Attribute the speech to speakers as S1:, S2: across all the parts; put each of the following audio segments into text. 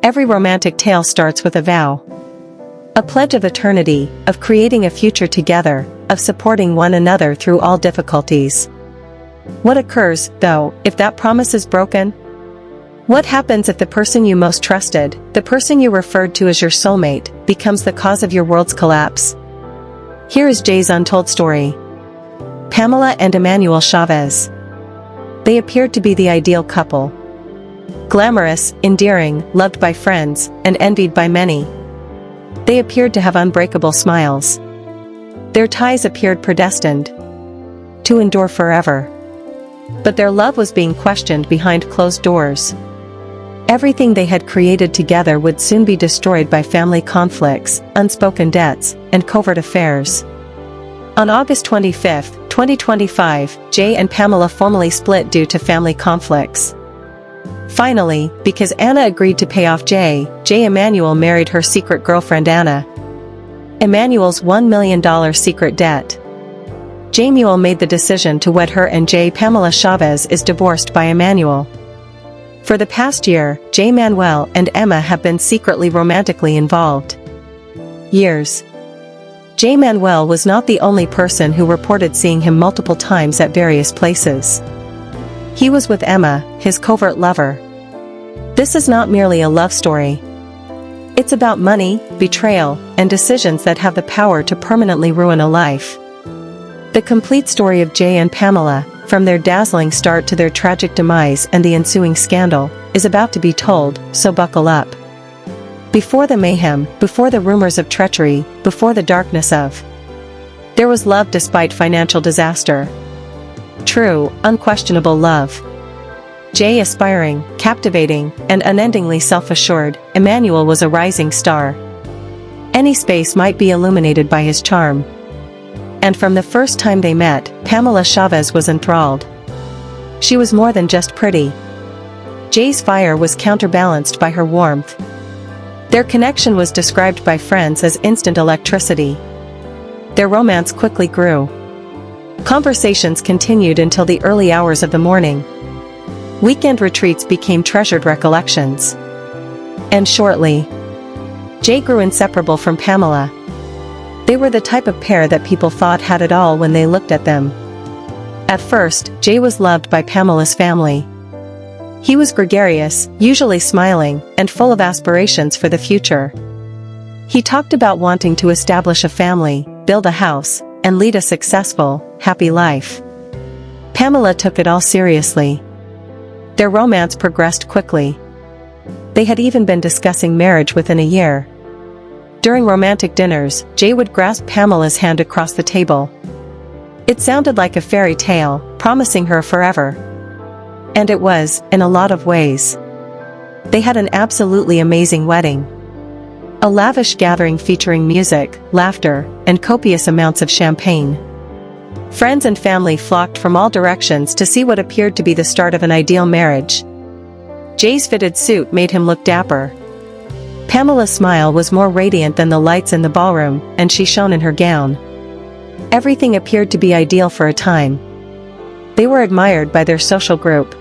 S1: Every romantic tale starts with a vow. A pledge of eternity, of creating a future together, of supporting one another through all difficulties. What occurs, though, if that promise is broken? What happens if the person you most trusted, the person you referred to as your soulmate, becomes the cause of your world's collapse? Here is Jay's untold story. Pamela and Manuel Chavez. They appeared to be the ideal couple. Glamorous, endearing, loved by friends, and envied by many. They appeared to have unbreakable smiles. Their ties appeared predestined to endure forever. But their love was being questioned behind closed doors. Everything they had created together would soon be destroyed by family conflicts, unspoken debts, and covert affairs. On August 25, 2025, Jay and Pamela formally split due to family conflicts. Finally, because Anna agreed to pay off Jay Emmanuel married her secret girlfriend Anna. Emmanuel's $1 million secret debt. Jay Mule made the decision to wed her, and Jay Pamela Chavez is divorced by Emmanuel. For the past year, Jay Manuel and Emma have been secretly romantically involved. Years. Jay Manuel was not the only person who reported seeing him multiple times at various places. He was with Emma, his covert lover. This is not merely a love story. It's about money, betrayal, and decisions that have the power to permanently ruin a life. The complete story of Jay and Pamela, from their dazzling start to their tragic demise and the ensuing scandal, is about to be told, so buckle up. Before the mayhem, before the rumors of treachery, before the darkness of. There was love despite financial disaster. True, unquestionable love. Jay aspiring, captivating, and unendingly self-assured, Emmanuel was a rising star. Any space might be illuminated by his charm. And from the first time they met, Pamela Chavez was enthralled. She was more than just pretty. Jay's fire was counterbalanced by her warmth. Their connection was described by friends as instant electricity. Their romance quickly grew. Conversations continued until the early hours of the morning. Weekend retreats became treasured recollections. And shortly, Jay grew inseparable from Pamela. They were the type of pair that people thought had it all when they looked at them. At first, Jay was loved by Pamela's family. He was gregarious, usually smiling, and full of aspirations for the future. He talked about wanting to establish a family, build a house, and lead a successful, happy life. Pamela took it all seriously. Their romance progressed quickly. They had even been discussing marriage within a year. During romantic dinners, Jay would grasp Pamela's hand across the table. It sounded like a fairy tale, promising her forever. And it was, in a lot of ways. They had an absolutely amazing wedding. A lavish gathering featuring music, laughter, and copious amounts of champagne. Friends and family flocked from all directions to see what appeared to be the start of an ideal marriage. Jay's fitted suit made him look dapper. Pamela's smile was more radiant than the lights in the ballroom, and she shone in her gown. Everything appeared to be ideal for a time. They were admired by their social group.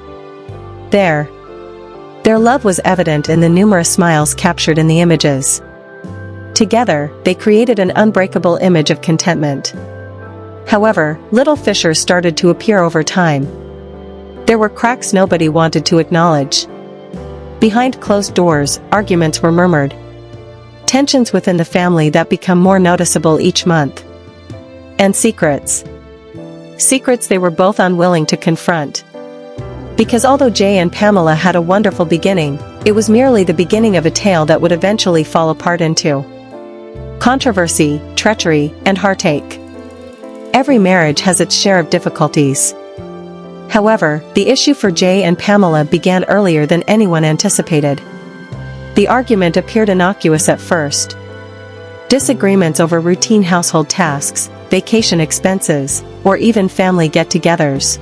S1: Their love was evident in the numerous smiles captured in the images. Together, they created an unbreakable image of contentment. However, little fissures started to appear over time. There were cracks nobody wanted to acknowledge. Behind closed doors, arguments were murmured. Tensions within the family that become more noticeable each month. And secrets. Secrets they were both unwilling to confront. Because although Jay and Pamela had a wonderful beginning, it was merely the beginning of a tale that would eventually fall apart into controversy, treachery, and heartache. Every marriage has its share of difficulties. However, the issue for Jay and Pamela began earlier than anyone anticipated. The argument appeared innocuous at first. Disagreements over routine household tasks, vacation expenses, or even family get-togethers.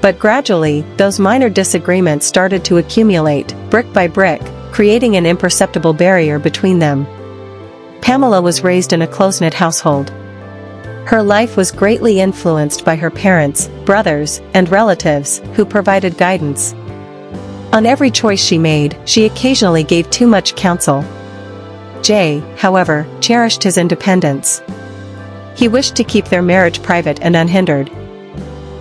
S1: But gradually, those minor disagreements started to accumulate, brick by brick, creating an imperceptible barrier between them. Pamela was raised in a close-knit household. Her life was greatly influenced by her parents, brothers, and relatives, who provided guidance. On every choice she made, she occasionally gave too much counsel. Jay, however, cherished his independence. He wished to keep their marriage private and unhindered.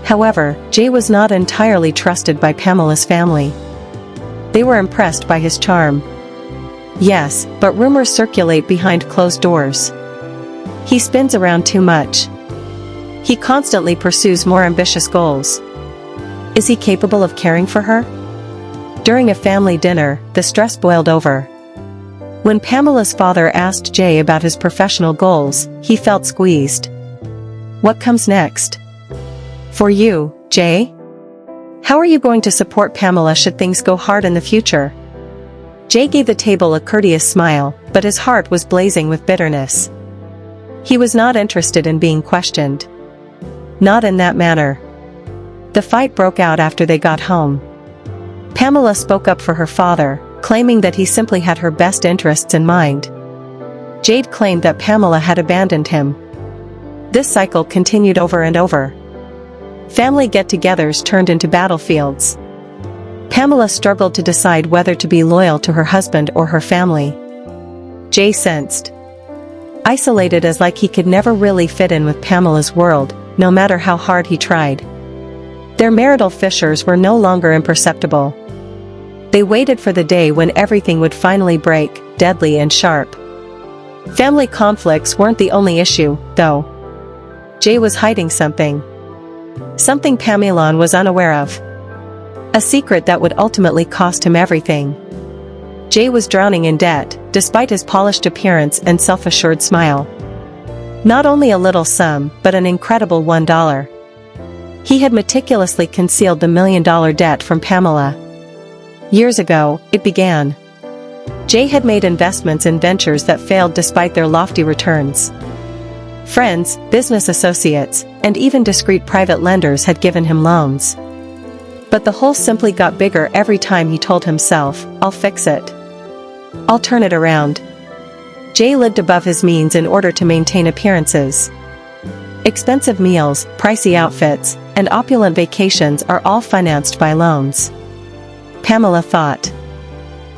S1: However, Jay was not entirely trusted by Pamela's family. They were impressed by his charm. Yes, but rumors circulate behind closed doors. He spins around too much. He constantly pursues more ambitious goals. Is he capable of caring for her? During a family dinner, the stress boiled over. When Pamela's father asked Jay about his professional goals, he felt squeezed. What comes next? For you, Jay? How are you going to support Pamela should things go hard in the future? Jay gave the table a courteous smile, but his heart was blazing with bitterness. He was not interested in being questioned. Not in that manner. The fight broke out after they got home. Pamela spoke up for her father, claiming that he simply had her best interests in mind. Jade claimed that Pamela had abandoned him. This cycle continued over and over. Family get-togethers turned into battlefields. Pamela struggled to decide whether to be loyal to her husband or her family. Jay sensed. Isolated as like he could never really fit in with Pamela's world, no matter how hard he tried. Their marital fissures were no longer imperceptible. They waited for the day when everything would finally break, deadly and sharp. Family conflicts weren't the only issue, though. Jay was hiding something. Something Pamela was unaware of. A secret that would ultimately cost him everything. Jay was drowning in debt, despite his polished appearance and self-assured smile. Not only a little sum, but an incredible $1. He had meticulously concealed the $1 million debt from Pamela. Years ago, it began. Jay had made investments in ventures that failed despite their lofty returns. Friends, business associates, and even discreet private lenders had given him loans. But the hole simply got bigger every time he told himself, "I'll fix it. I'll turn it around." Jay lived above his means in order to maintain appearances. Expensive meals, pricey outfits, and opulent vacations are all financed by loans. Pamela thought.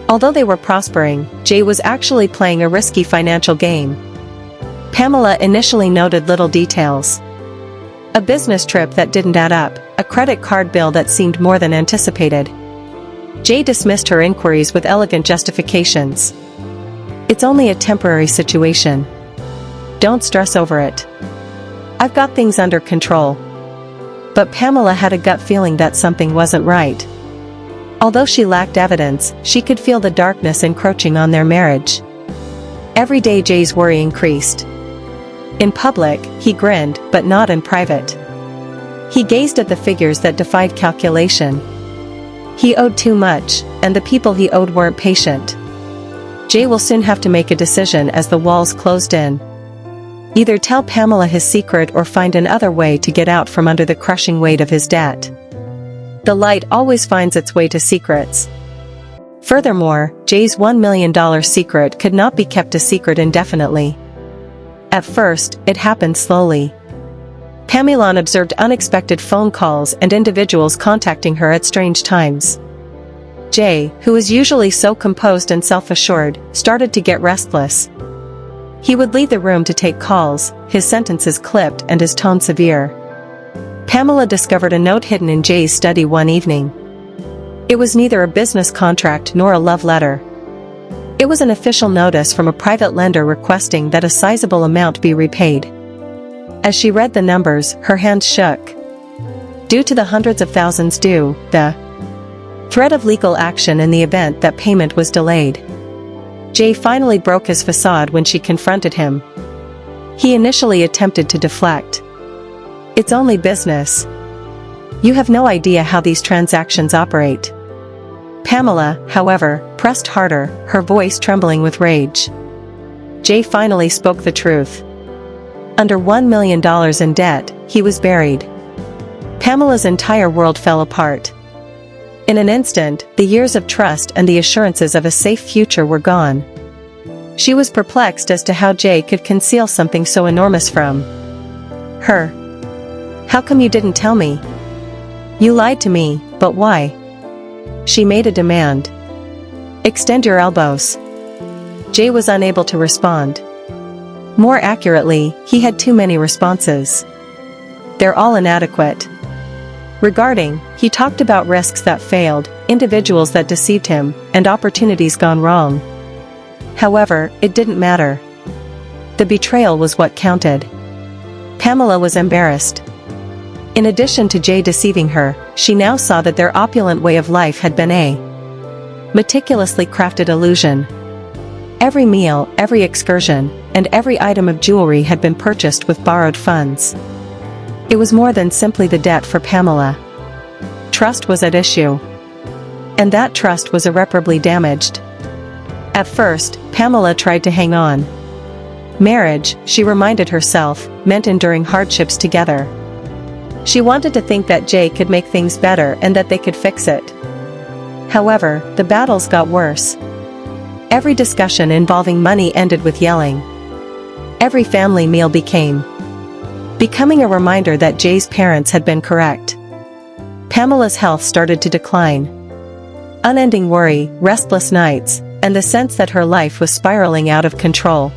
S1: Although they were prospering, Jay was actually playing a risky financial game. Pamela initially noted little details. A business trip that didn't add up, a credit card bill that seemed more than anticipated. Jay dismissed her inquiries with elegant justifications. It's only a temporary situation. Don't stress over it. I've got things under control. But Pamela had a gut feeling that something wasn't right. Although she lacked evidence, she could feel the darkness encroaching on their marriage. Every day Jay's worry increased. In public, he grinned, but not in private. He gazed at the figures that defied calculation. He owed too much, and the people he owed weren't patient. Jay will soon have to make a decision as the walls closed in. Either tell Pamela his secret or find another way to get out from under the crushing weight of his debt. The light always finds its way to secrets. Furthermore, Jay's $1 million secret could not be kept a secret indefinitely. At first, it happened slowly. Pamela observed unexpected phone calls and individuals contacting her at strange times. Jay, who was usually so composed and self-assured, started to get restless. He would leave the room to take calls, his sentences clipped and his tone severe. Pamela discovered a note hidden in Jay's study one evening. It was neither a business contract nor a love letter. It was an official notice from a private lender requesting that a sizable amount be repaid. As she read the numbers, her hands shook. Due to the hundreds of thousands due, the threat of legal action in the event that payment was delayed. Jay finally broke his facade when she confronted him. He initially attempted to deflect. It's only business. You have no idea how these transactions operate. Pamela, however, pressed harder, her voice trembling with rage. Jay finally spoke the truth. Under $1 million in debt, he was buried. Pamela's entire world fell apart. In an instant, the years of trust and the assurances of a safe future were gone. She was perplexed as to how Jay could conceal something so enormous from her. How come you didn't tell me? You lied to me, but why? she made a demand. "Extend your elbows." Jay was unable to respond. More accurately, he had too many responses. They're all inadequate. Regarding, he talked about risks that failed, individuals that deceived him, and opportunities gone wrong. However, it didn't matter. The betrayal was what counted. Pamela was embarrassed. In addition to Jay deceiving her, she now saw that their opulent way of life had been a meticulously crafted illusion. Every meal, every excursion, and every item of jewelry had been purchased with borrowed funds. It was more than simply the debt for Pamela. Trust was at issue. And that trust was irreparably damaged. At first, Pamela tried to hang on. Marriage, she reminded herself, meant enduring hardships together. She wanted to think that Jay could make things better and that they could fix it. However, the battles got worse. Every discussion involving money ended with yelling. Every family meal becoming a reminder that Jay's parents had been correct. Pamela's health started to decline. Unending worry, restless nights, and the sense that her life was spiraling out of control.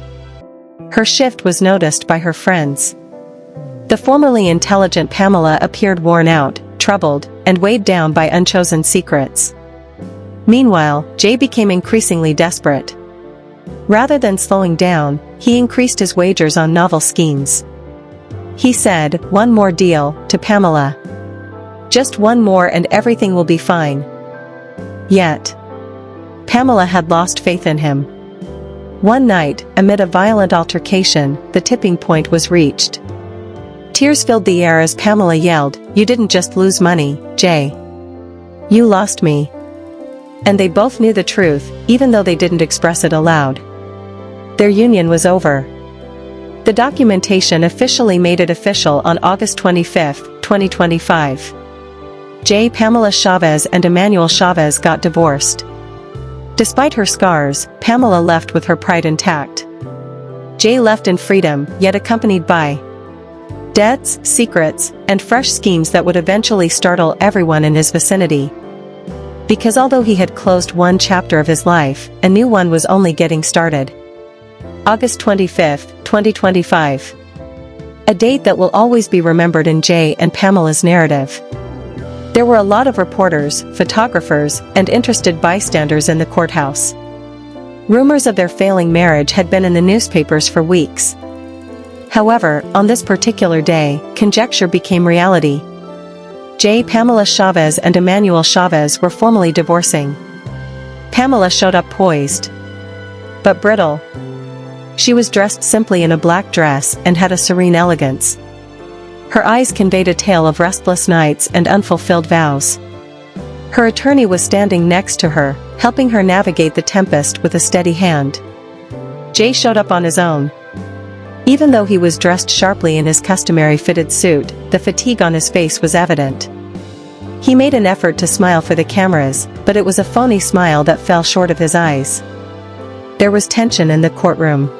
S1: Her shift was noticed by her friends. The formerly intelligent Pamela appeared worn out, troubled, and weighed down by unchosen secrets. Meanwhile, Jay became increasingly desperate. Rather than slowing down, he increased his wagers on novel schemes. He said, "One more deal," to Pamela. "Just one more and everything will be fine." Yet, Pamela had lost faith in him. One night, amid a violent altercation, the tipping point was reached. Tears filled the air as Pamela yelled, "You didn't just lose money, Jay. You lost me." And they both knew the truth, even though they didn't express it aloud. Their union was over. The documentation officially made it official on August 25, 2025. Jay Pamela Chavez and Manuel Chavez got divorced. Despite her scars, Pamela left with her pride intact. Jay left in freedom, yet accompanied by debts, secrets, and fresh schemes that would eventually startle everyone in his vicinity. Because although he had closed one chapter of his life, a new one was only getting started. August 25, 2025. A date that will always be remembered in Jay and Pamela's narrative. There were a lot of reporters, photographers, and interested bystanders in the courthouse. Rumors of their failing marriage had been in the newspapers for weeks. However, on this particular day, conjecture became reality. Jay Pamela Chavez and Manuel Chavez were formally divorcing. Pamela showed up poised, but brittle. She was dressed simply in a black dress and had a serene elegance. Her eyes conveyed a tale of restless nights and unfulfilled vows. Her attorney was standing next to her, helping her navigate the tempest with a steady hand. Jay showed up on his own. Even though he was dressed sharply in his customary fitted suit, the fatigue on his face was evident. He made an effort to smile for the cameras, but it was a phony smile that fell short of his eyes. There was tension in the courtroom.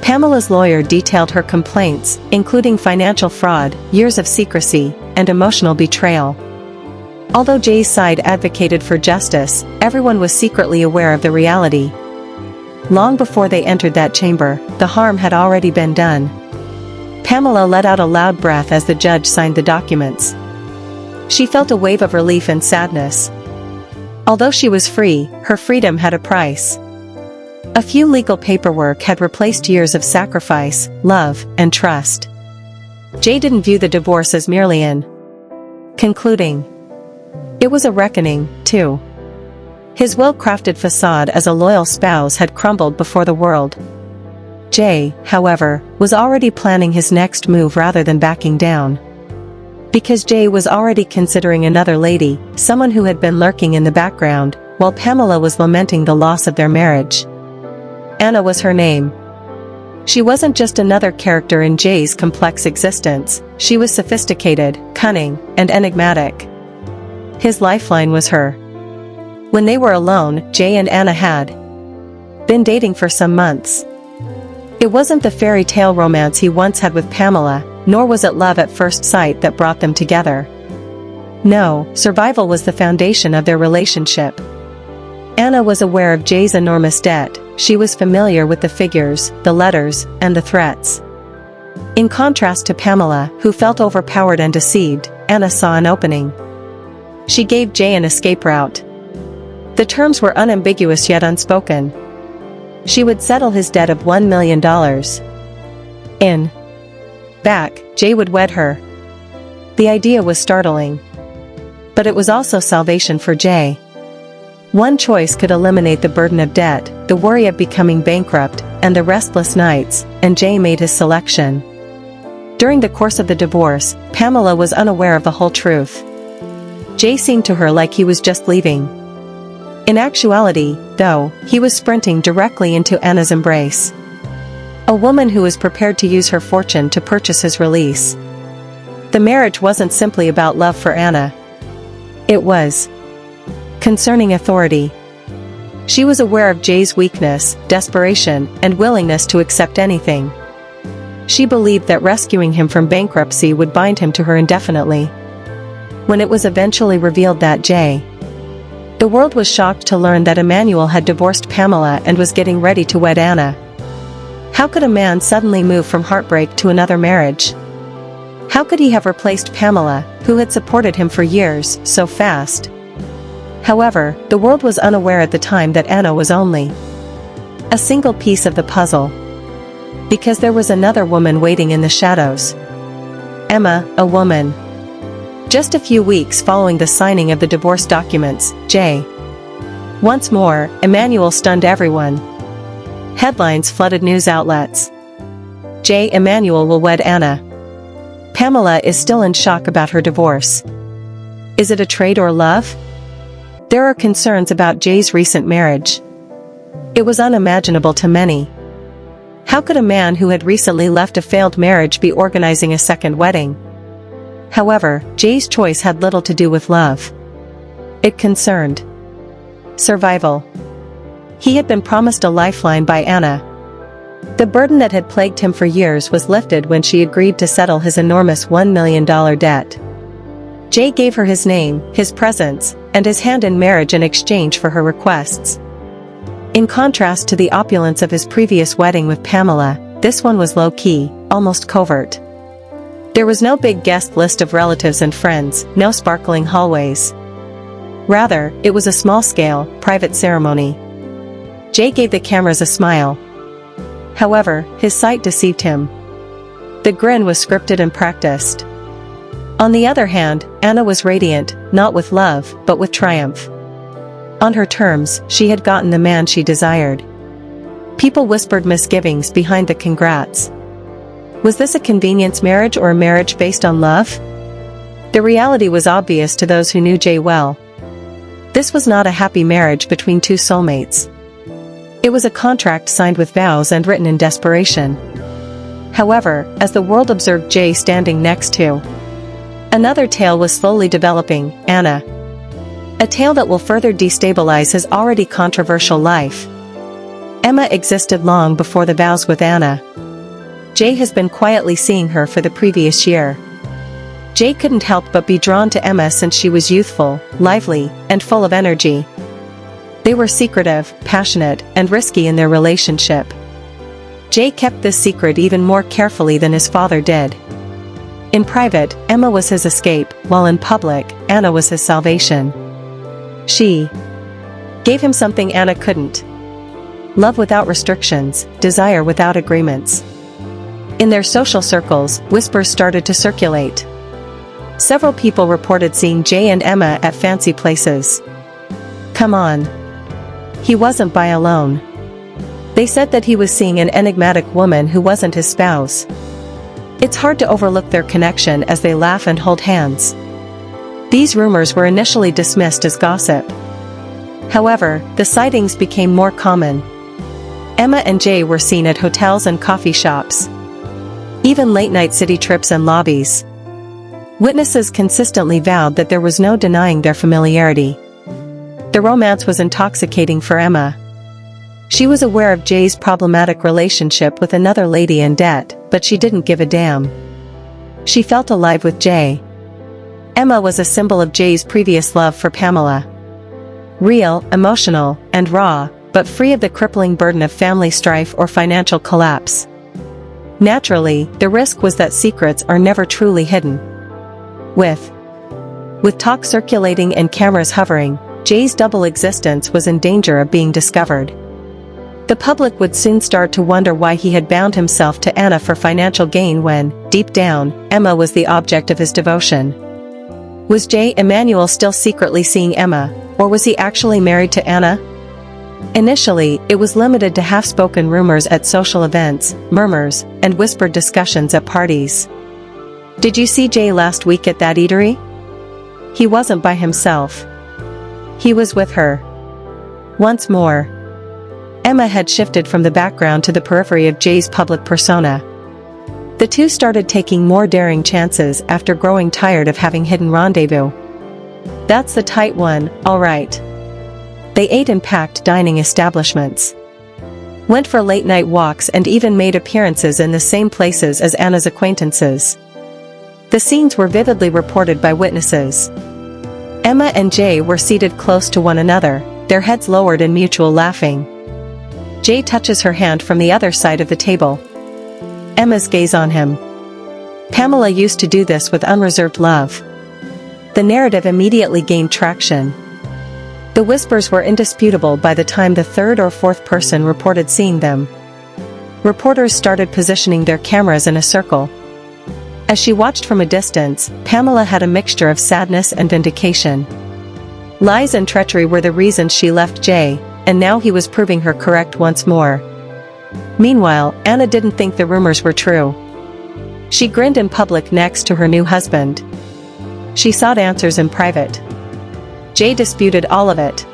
S1: Pamela's lawyer detailed her complaints, including financial fraud, years of secrecy, and emotional betrayal. Although Jay's side advocated for justice, everyone was secretly aware of the reality. Long before they entered that chamber, the harm had already been done. Pamela let out a loud breath as the judge signed the documents. She felt a wave of relief and sadness. Although she was free, her freedom had a price. A few legal paperwork had replaced years of sacrifice, love, and trust. Jay didn't view the divorce as merely an concluding. It was a reckoning, too. His well-crafted facade as a loyal spouse had crumbled before the world. Jay, however, was already planning his next move rather than backing down. Because Jay was already considering another lady, someone who had been lurking in the background, while Pamela was lamenting the loss of their marriage. Anna was her name. She wasn't just another character in Jay's complex existence, she was sophisticated, cunning, and enigmatic. His lifeline was her. When they were alone, Jay and Anna had been dating for some months. It wasn't the fairy tale romance he once had with Pamela, nor was it love at first sight that brought them together. No, survival was the foundation of their relationship. Anna was aware of Jay's enormous debt. She was familiar with the figures, the letters, and the threats. In contrast to Pamela, who felt overpowered and deceived, Anna saw an opening. She gave Jay an escape route. The terms were unambiguous yet unspoken. She would settle his debt of $1 million. In back, Jay would wed her. The idea was startling. But it was also salvation for Jay. One choice could eliminate the burden of debt, the worry of becoming bankrupt, and the restless nights, and Jay made his selection. During the course of the divorce, Pamela was unaware of the whole truth. Jay seemed to her like he was just leaving. In actuality, though, he was sprinting directly into Anna's embrace. A woman who was prepared to use her fortune to purchase his release. The marriage wasn't simply about love for Anna. It was concerning authority. She was aware of Jay's weakness, desperation, and willingness to accept anything. She believed that rescuing him from bankruptcy would bind him to her indefinitely. When it was eventually revealed that the world was shocked to learn that Manuel had divorced Pamela and was getting ready to wed Anna. How could a man suddenly move from heartbreak to another marriage? How could he have replaced Pamela, who had supported him for years, so fast? However, the world was unaware at the time that Anna was only a single piece of the puzzle. Because there was another woman waiting in the shadows. Emma, a woman. Just a few weeks following the signing of the divorce documents, once more, Manuel stunned everyone. Headlines flooded news outlets. Manuel will wed Anna. Pamela is still in shock about her divorce. Is it a trade or love? There are concerns about Jay's recent marriage. It was unimaginable to many. How could a man who had recently left a failed marriage be organizing a second wedding? However, Jay's choice had little to do with love. It concerned survival. He had been promised a lifeline by Anna. The burden that had plagued him for years was lifted when she agreed to settle his enormous $1 million debt. Jay gave her his name, his presence, and his hand in marriage in exchange for her requests. In contrast to the opulence of his previous wedding with Pamela, this one was low-key, almost covert. There was no big guest list of relatives and friends, no sparkling hallways. Rather, it was a small-scale, private ceremony. Jay gave the cameras a smile. However, his sight deceived him. The grin was scripted and practiced. On the other hand, Anna was radiant, not with love, but with triumph. On her terms, she had gotten the man she desired. People whispered misgivings behind the congrats. Was this a convenience marriage or a marriage based on love? The reality was obvious to those who knew Jay well. This was not a happy marriage between two soulmates. It was a contract signed with vows and written in desperation. However, as the world observed Jay standing next to another tale was slowly developing, Anna. A tale that will further destabilize his already controversial life. Emma existed long before the vows with Anna. Jay has been quietly seeing her for the previous year. Jay couldn't help but be drawn to Emma since she was youthful, lively, and full of energy. They were secretive, passionate, and risky in their relationship. Jay kept this secret even more carefully than his father did. In private, Emma was his escape, while in public, Anna was his salvation. She gave him something Anna couldn't. Love without restrictions, desire without agreements. In their social circles, whispers started to circulate. Several people reported seeing Jay and Emma at fancy places. Come on. He wasn't by alone. They said that he was seeing an enigmatic woman who wasn't his spouse. It's hard to overlook their connection as they laugh and hold hands. These rumors were initially dismissed as gossip. However, the sightings became more common. Emma and Jay were seen at hotels and coffee shops. Even late-night city trips and lobbies. Witnesses consistently vowed that there was no denying their familiarity. The romance was intoxicating for Emma. She was aware of Jay's problematic relationship with another lady in debt, but she didn't give a damn. She felt alive with Jay. Emma was a symbol of Jay's previous love for Pamela. Real, emotional, and raw, but free of the crippling burden of family strife or financial collapse. Naturally, the risk was that secrets are never truly hidden. With talk circulating and cameras hovering, Jay's double existence was in danger of being discovered. The public would soon start to wonder why he had bound himself to Anna for financial gain when, deep down, Emma was the object of his devotion. Was Jay Manuel still secretly seeing Emma, or was he actually married to Anna? Initially, it was limited to half-spoken rumors at social events, murmurs, and whispered discussions at parties. "Did you see Jay last week at that eatery? He wasn't by himself. He was with her." Once more, Emma had shifted from the background to the periphery of Jay's public persona. The two started taking more daring chances after growing tired of having hidden rendezvous. "That's the tight one, all right." They ate in packed dining establishments, went for late-night walks and even made appearances in the same places as Anna's acquaintances. The scenes were vividly reported by witnesses. Emma and Jay were seated close to one another, their heads lowered in mutual laughing. Jay touches her hand from the other side of the table. Emma's gaze on him. Pamela used to do this with unreserved love. The narrative immediately gained traction. The whispers were indisputable by the time the third or fourth person reported seeing them. Reporters started positioning their cameras in a circle. As she watched from a distance, Pamela had a mixture of sadness and vindication. Lies and treachery were the reasons she left Jay, and now he was proving her correct once more. Meanwhile, Anna didn't think the rumors were true. She grinned in public next to her new husband. She sought answers in private. Jay disputed all of it.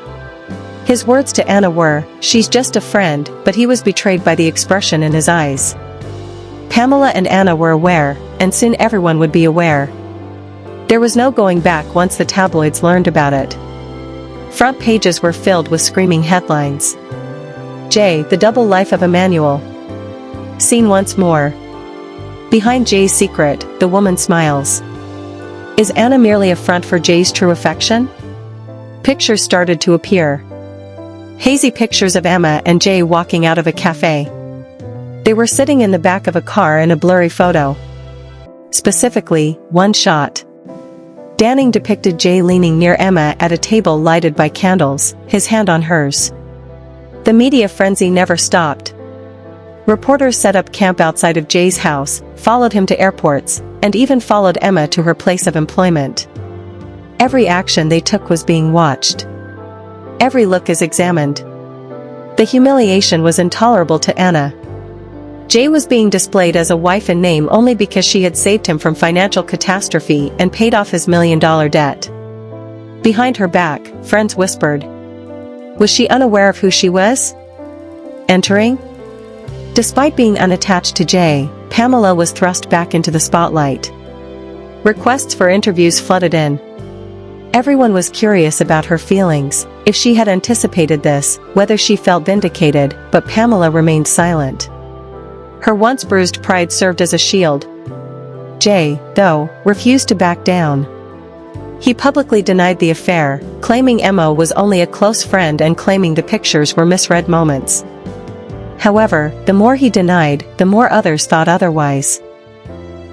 S1: His words to Anna were, "She's just a friend," but he was betrayed by the expression in his eyes. Pamela and Anna were aware, and soon everyone would be aware. There was no going back once the tabloids learned about it. Front pages were filled with screaming headlines. Jay, the double life of Manuel. Seen once more. Behind Jay's secret, the woman smiles. Is Anna merely a front for Jay's true affection? Pictures started to appear. Hazy pictures of Emma and Jay walking out of a cafe. They were sitting in the back of a car in a blurry photo. Specifically, one shot. Danning depicted Jay leaning near Emma at a table lighted by candles, his hand on hers. The media frenzy never stopped. Reporters set up camp outside of Jay's house, followed him to airports, and even followed Emma to her place of employment. Every action they took was being watched. Every look is examined. The humiliation was intolerable to Anna. Jay was being displayed as a wife in name only because she had saved him from financial catastrophe and paid off his $1 million debt. Behind her back, friends whispered. Was she unaware of who she was entering? Despite being unattached to Jay, Pamela was thrust back into the spotlight. Requests for interviews flooded in. Everyone was curious about her feelings, if she had anticipated this, whether she felt vindicated, but Pamela remained silent. Her once bruised pride served as a shield. Jay, though, refused to back down. He publicly denied the affair, claiming Emma was only a close friend and claiming the pictures were misread moments. However, the more he denied, the more others thought otherwise.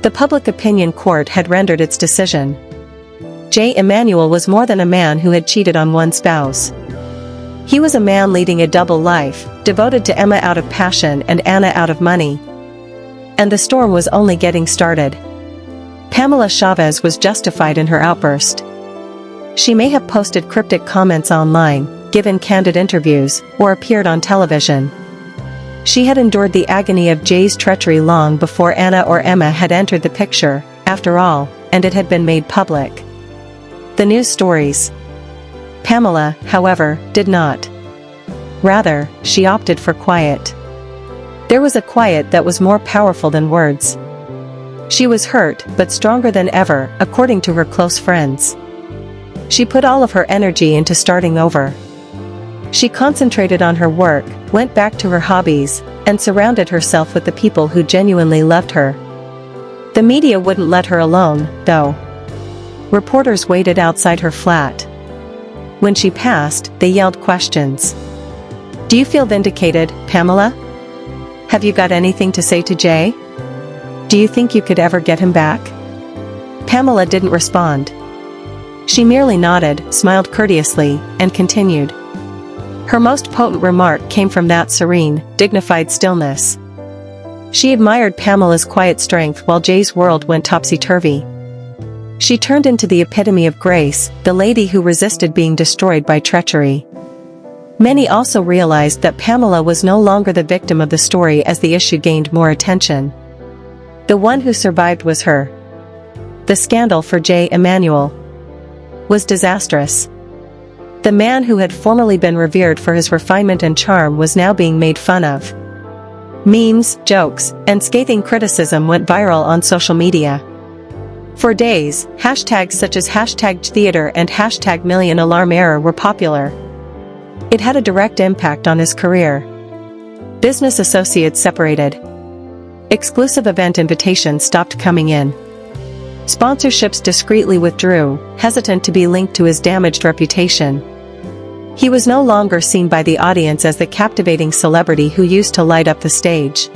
S1: The public opinion court had rendered its decision. Jay Manuel was more than a man who had cheated on one spouse. He was a man leading a double life, devoted to Emma out of passion and Anna out of money. And the storm was only getting started. Pamela Chavez was justified in her outburst. She may have posted cryptic comments online, given candid interviews, or appeared on television. She had endured the agony of Jay's treachery long before Anna or Emma had entered the picture, after all, and it had been made public. The news stories. Pamela, however, did not. Rather, she opted for quiet. There was a quiet that was more powerful than words. She was hurt, but stronger than ever, according to her close friends. She put all of her energy into starting over. She concentrated on her work, went back to her hobbies, and surrounded herself with the people who genuinely loved her. The media wouldn't let her alone, though. Reporters waited outside her flat. When she passed, they yelled questions. "Do you feel vindicated, Pamela? Have you got anything to say to Jay? Do you think you could ever get him back?" Pamela didn't respond. She merely nodded, smiled courteously, and continued. Her most potent remark came from that serene, dignified stillness. She admired Pamela's quiet strength while Jay's world went topsy-turvy. She turned into the epitome of grace, the lady who resisted being destroyed by treachery. Many also realized that Pamela was no longer the victim of the story as the issue gained more attention. The one who survived was her. The scandal for Jay Manuel was disastrous. The man who had formerly been revered for his refinement and charm was now being made fun of. Memes, jokes, and scathing criticism went viral on social media. For days, hashtags such as #theater and #million-alarm-error were popular. It had a direct impact on his career. Business associates separated. Exclusive event invitations stopped coming in. Sponsorships discreetly withdrew, hesitant to be linked to his damaged reputation. He was no longer seen by the audience as the captivating celebrity who used to light up the stage.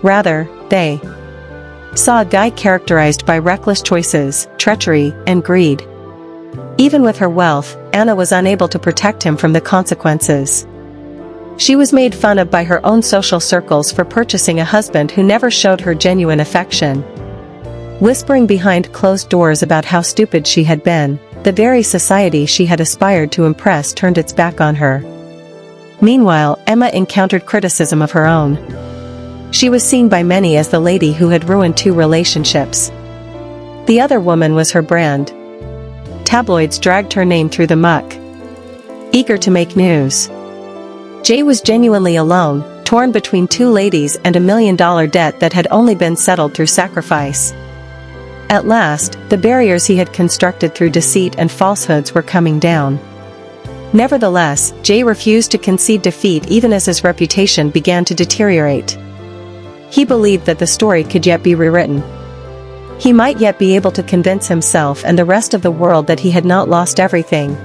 S1: Rather, they saw a guy characterized by reckless choices, treachery, and greed. Even with her wealth, Anna was unable to protect him from the consequences. She was made fun of by her own social circles for purchasing a husband who never showed her genuine affection. Whispering behind closed doors about how stupid she had been, the very society she had aspired to impress turned its back on her. Meanwhile, Emma encountered criticism of her own. She was seen by many as the lady who had ruined 2 relationships. The other woman was her brand. Tabloids dragged her name through the muck, eager to make news. Jay was genuinely alone, torn between 2 ladies and $1 million debt that had only been settled through sacrifice. At last, the barriers he had constructed through deceit and falsehoods were coming down. Nevertheless, Jay refused to concede defeat even as his reputation began to deteriorate. He believed that the story could yet be rewritten. He might yet be able to convince himself and the rest of the world that he had not lost everything.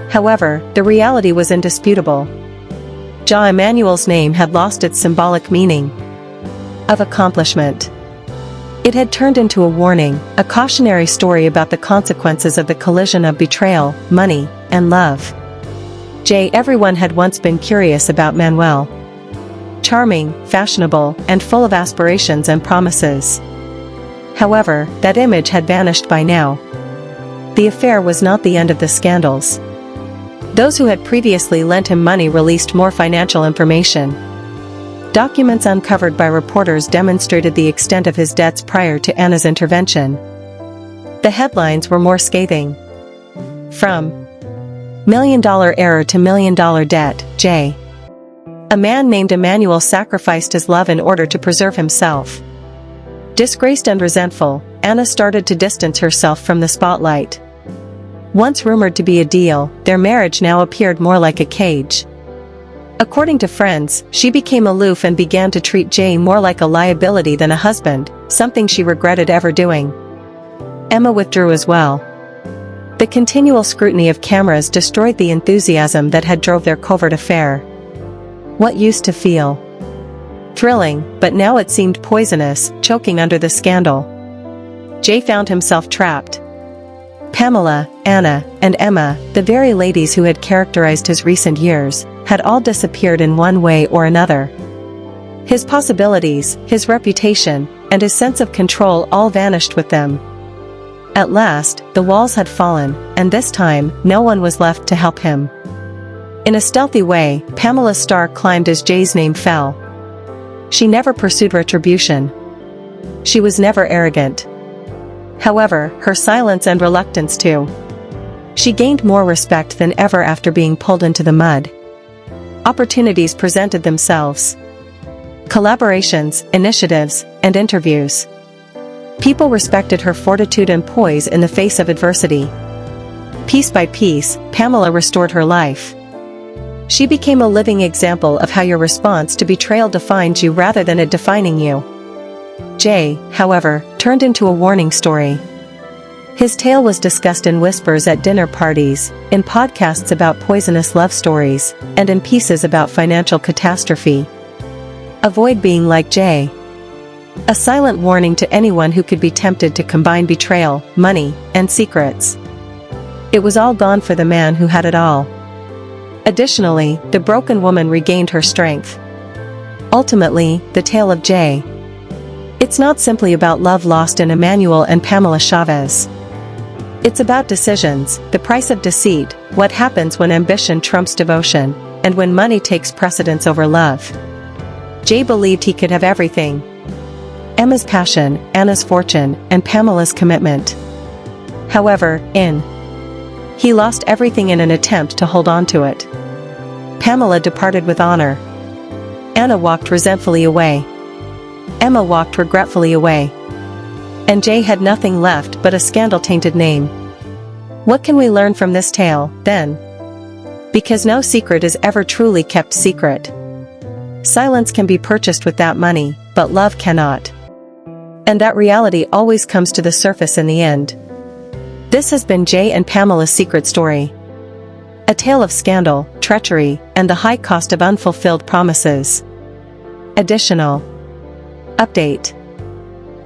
S1: However, the reality was indisputable. Jay Emanuel's name had lost its symbolic meaning of accomplishment. It had turned into a warning, a cautionary story about the consequences of the collision of betrayal, money, and love. Jay, everyone had once been curious about Manuel. Charming, fashionable, and full of aspirations and promises. However, that image had vanished by now. The affair was not the end of the scandals. Those who had previously lent him money released more financial information. Documents uncovered by reporters demonstrated the extent of his debts prior to Anna's intervention. The headlines were more scathing. From $1 million error to $1 million debt, Jay. A man named Emmanuel sacrificed his love in order to preserve himself. Disgraced and resentful, Anna started to distance herself from the spotlight. Once rumored to be a deal, their marriage now appeared more like a cage. According to friends, she became aloof and began to treat Jay more like a liability than a husband, something she regretted ever doing. Emma withdrew as well. The continual scrutiny of cameras destroyed the enthusiasm that had drove their covert affair. What used to feel thrilling, but now it seemed poisonous, choking under the scandal. Jay found himself trapped. Pamela, Anna, and Emma, the very ladies who had characterized his recent years, had all disappeared in one way or another. His possibilities, his reputation, and his sense of control all vanished with them. At last, the walls had fallen, and this time, no one was left to help him. In a stealthy way, Pamela's star climbed as Jay's name fell. She never pursued retribution. She was never arrogant. However, her silence and reluctance too. She gained more respect than ever after being pulled into the mud. Opportunities presented themselves. Collaborations, initiatives, and interviews. People respected her fortitude and poise in the face of adversity. Piece by piece, Pamela restored her life. She became a living example of how your response to betrayal defines you rather than it defining you. Jay, however, turned into a warning story. His tale was discussed in whispers at dinner parties, in podcasts about poisonous love stories, and in pieces about financial catastrophe. Avoid being like Jay. A silent warning to anyone who could be tempted to combine betrayal, money, and secrets. It was all gone for the man who had it all. Additionally, the broken woman regained her strength. Ultimately, the tale of Jay. It's not simply about love lost in Manuel and Pamela Chavez. It's about decisions, the price of deceit, what happens when ambition trumps devotion, and when money takes precedence over love. Jay believed he could have everything. Emma's passion, Anna's fortune, and Pamela's commitment. However, he lost everything in an attempt to hold on to it. Pamela departed with honor. Anna walked resentfully away. Emma walked regretfully away. And Jay had nothing left but a scandal-tainted name. What can we learn from this tale, then? Because no secret is ever truly kept secret. Silence can be purchased with that money, but love cannot. And that reality always comes to the surface in the end. This has been Jay and Pamela's secret story. A tale of scandal, treachery, and the high cost of unfulfilled promises. Additional update.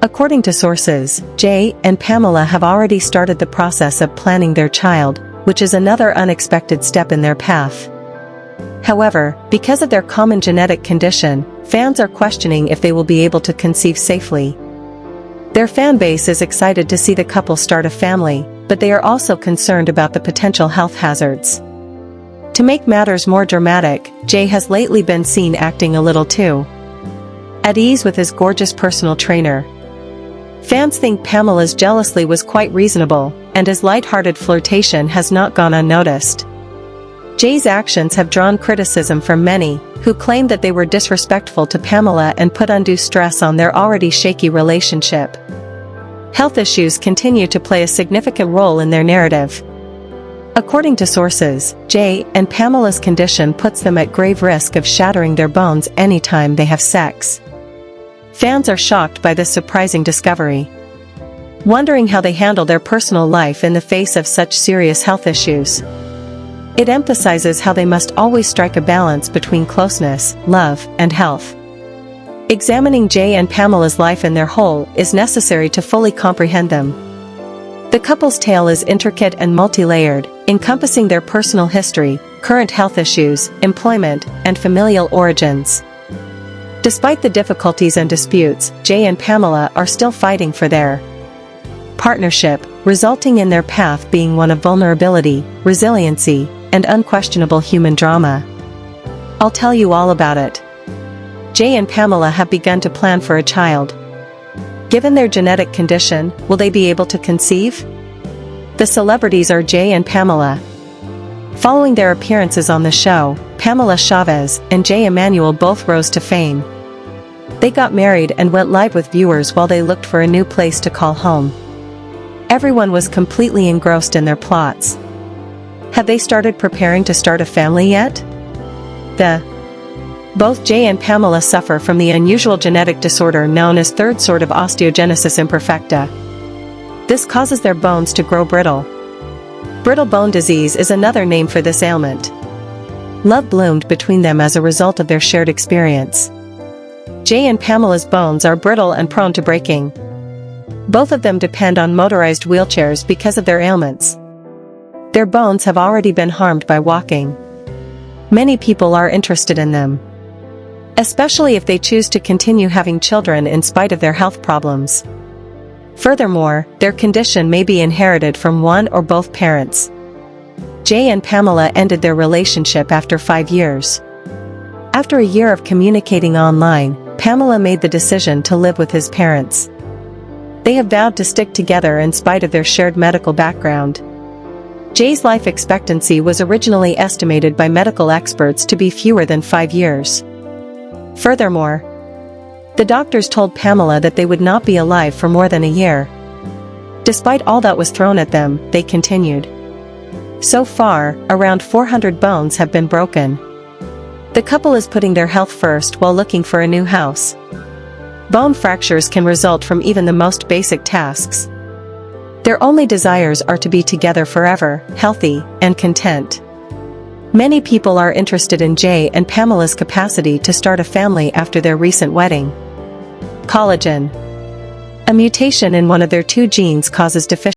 S1: According to sources, Jay and Pamela have already started the process of planning their child, which is another unexpected step in their path. However, because of their common genetic condition, fans are questioning if they will be able to conceive safely. Their fan base is excited to see the couple start a family, but they are also concerned about the potential health hazards. To make matters more dramatic, Jay has lately been seen acting a little too at ease with his gorgeous personal trainer. Fans think Pamela's jealousy was quite reasonable, and his light-hearted flirtation has not gone unnoticed. Jay's actions have drawn criticism from many, who claim that they were disrespectful to Pamela and put undue stress on their already shaky relationship. Health issues continue to play a significant role in their narrative. According to sources, Jay and Pamela's condition puts them at grave risk of shattering their bones anytime they have sex. Fans are shocked by this surprising discovery, wondering how they handle their personal life in the face of such serious health issues. It emphasizes how they must always strike a balance between closeness, love, and health. Examining Jay and Pamela's life in their whole is necessary to fully comprehend them. The couple's tale is intricate and multi-layered, encompassing their personal history, current health issues, employment, and familial origins. Despite the difficulties and disputes, Jay and Pamela are still fighting for their partnership, resulting in their path being one of vulnerability, resiliency, and unquestionable human drama. I'll tell you all about it. Jay and Pamela have begun to plan for a child. Given their genetic condition, will they be able to conceive? The celebrities are Jay and Pamela. Following their appearances on the show, Pamela Chavez and Jay Manuel both rose to fame. They got married and went live with viewers while they looked for a new place to call home. Everyone was completely engrossed in their plots. Have they started preparing to start a family yet? Both Jay and Pamela suffer from the unusual genetic disorder known as third sort of osteogenesis imperfecta. This causes their bones to grow brittle. Brittle bone disease is another name for this ailment. Love bloomed between them as a result of their shared experience. Jay and Pamela's bones are brittle and prone to breaking. Both of them depend on motorized wheelchairs because of their ailments. Their bones have already been harmed by walking. Many people are interested in them, especially if they choose to continue having children in spite of their health problems. Furthermore, their condition may be inherited from one or both parents. Jay and Pamela ended their relationship after 5 years. After a year of communicating online, Pamela made the decision to live with his parents. They have vowed to stick together in spite of their shared medical background. Jay's life expectancy was originally estimated by medical experts to be fewer than 5 years. Furthermore, the doctors told Pamela that they would not be alive for more than a year. Despite all that was thrown at them, they continued. So far, around 400 bones have been broken. The couple is putting their health first while looking for a new house. Bone fractures can result from even the most basic tasks. Their only desires are to be together forever, healthy, and content. Many people are interested in Jay and Pamela's capacity to start a family after their recent wedding. Collagen. A mutation in one of their two genes causes deficiency